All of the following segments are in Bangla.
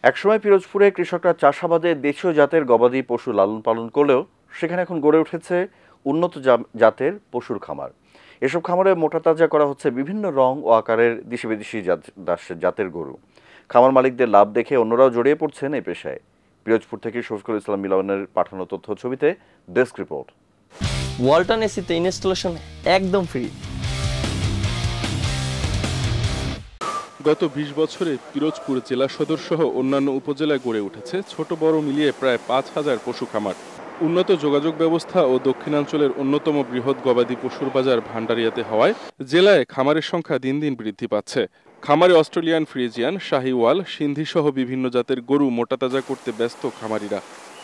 একসময় পিরোজপুরে কৃষকরা চাষাবাদে দেশীয় জাতের গবাদি পশু লালন পালন করলেও সেখানে এখন গড়ে উঠেছে উন্নত জাতের পশুর খামার। এসব খামারে মোটা তাজা করা হচ্ছে বিভিন্ন রং ও আকারের দেশি বিদেশি জাতের গরু। খামার মালিকদের লাভ দেখে অন্যরাও জড়িয়ে পড়ছেন এই পেশায়। পিরোজপুর থেকে শফিকুল ইসলাম মিলনের পাঠানো তথ্য ছবিতে ডেস্ক রিপোর্ট। ওয়ালটন এসিতে ইনস্টলেশন একদম ফ্রি। গত ২০ বছরে পিরোজপুর জেলা সদর সহ অন্যান্য উপজেলায় গড়ে উঠেছে ছোট বড় মিলিয়ে প্রায় ৫,০০০ পশু খামার। উন্নত যোগাযোগ ব্যবস্থা ও দক্ষিণাঞ্চলের অন্যতম বৃহৎ গবাদি পশুর বাজার ভান্ডারিয়াতে হওয়ায় জেলায় খামারের সংখ্যা দিন দিন বৃদ্ধি পাচ্ছে। খামারে অস্ট্রেলিয়ান ফ্রিজিয়ান, শাহিওয়াল, সিন্ধি সহ বিভিন্ন জাতের গরু মোটাতাজা করতে ব্যস্ত খামারিরা।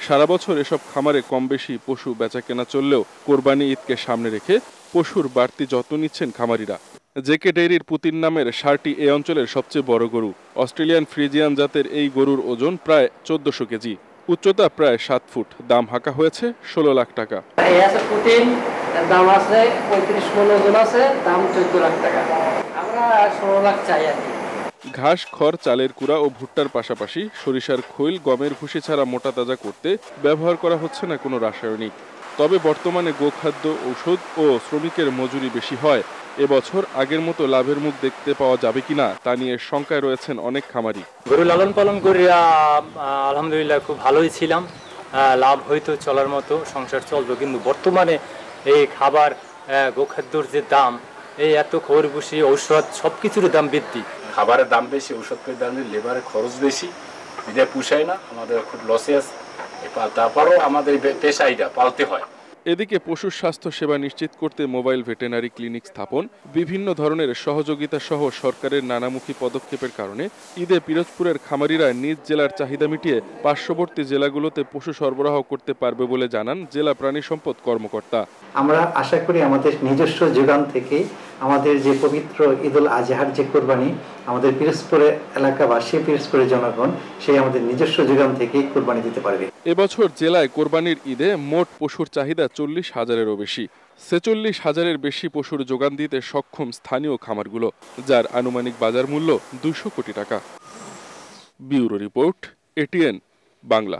সারা বছর এসব খামারে কম বেশি পশু বেচা কেনা চললেও কোরবানি ঈদকে সামনে রেখে পশুর বাড়তি যত্ন নিচ্ছেন খামারিরা। জেকে ডেইরির পুতিন নামের ষাঁড়টি এই অঞ্চলের সবচেয়ে বড় গরু। অস্ট্রেলিয়ান ফ্রিজিয়ান জাতের এই গরুর ওজন প্রায় ১৪০০ কেজি, উচ্চতা প্রায় ৭ ফুট, দাম হাঁকা হয়েছে ১৬ লাখ টাকা। দাম আছে ৩৫ মণ ওজন আছে, দাম ১৪ লাখ টাকা। আমরা ১৬ লাখ চাই আর কি। ঘাস, খড়, চালের কুড়া ও ভুট্টার পাশাপাশি সরিষার খৈল, গমের ভুসি ছাড়া মোটা তাজা করতে ব্যবহার করা হচ্ছে না কোনো রাসায়নিক। তবে বর্তমানে গোখাদ্য, ঔষধ ও শ্রমিকের মজুরি বেশি হয় এবছর আগের মতো লাভের মুখ দেখতে পাওয়া যাবে কিনা তা নিয়ে শঙ্কায় রয়েছেন অনেক খামারি। গরু লালন পালন করে আলহামদুলিল্লাহ খুব ভালোই ছিলাম, লাভ হয়তো চলার মতো, সংসার চলবে। কিন্তু বর্তমানে এই খাবার, গোখাদ্যর যে দাম, এই এত খড় ভুসি, ঔষধ সবকিছুর দাম বৃদ্ধি। খাবারের দাম বেশি, ঔষধের দাম বেশি, লেবারের খরচ বেশি, এটা পুষায় না, আমাদের খুব লসে আছে। তারপরও আমাদের পেশাইটা পালতে হয়। এদিকে পশুর স্বাস্থ্য সেবা নিশ্চিত করতে মোবাইল ভেটেরিনারি ক্লিনিক স্থাপন, বিভিন্ন ধরনের সহযোগিতা সহ সরকারের নানামুখী পদক্ষেপের কারণে ঈদে পিরোজপুরের খামারিরা নিজ জেলার চাহিদা মিটিয়ে পার্শ্ববর্তী জেলাগুলোতে পশু সরবরাহ করতে পারবে বলে জানান জেলা প্রাণী সম্পদ কর্মকর্তা। আমরা আশা করি আমাদের নিজস্ব যোগান থেকে আমাদের যে পবিত্র ঈদুল আজহার যে কোরবানি, আমাদের পিরোজপুরের এলাকাবাসী, পিরোজপুরের জনগণ সেই আমাদের নিজস্ব যোগান থেকে কোরবানি দিতে পারবে। এবছর জেলায় কোরবানির ঈদে মোট পশুর চাহিদা ৪০,০০০-এরও বেশি। ৪৬,০০০-এর বেশি পশুর যোগান দিতে সক্ষম স্থানীয় খামারগুলো, যার আনুমানিক বাজার মূল্য ২০০ কোটি টাকা। Bureau report, ATN Bangla.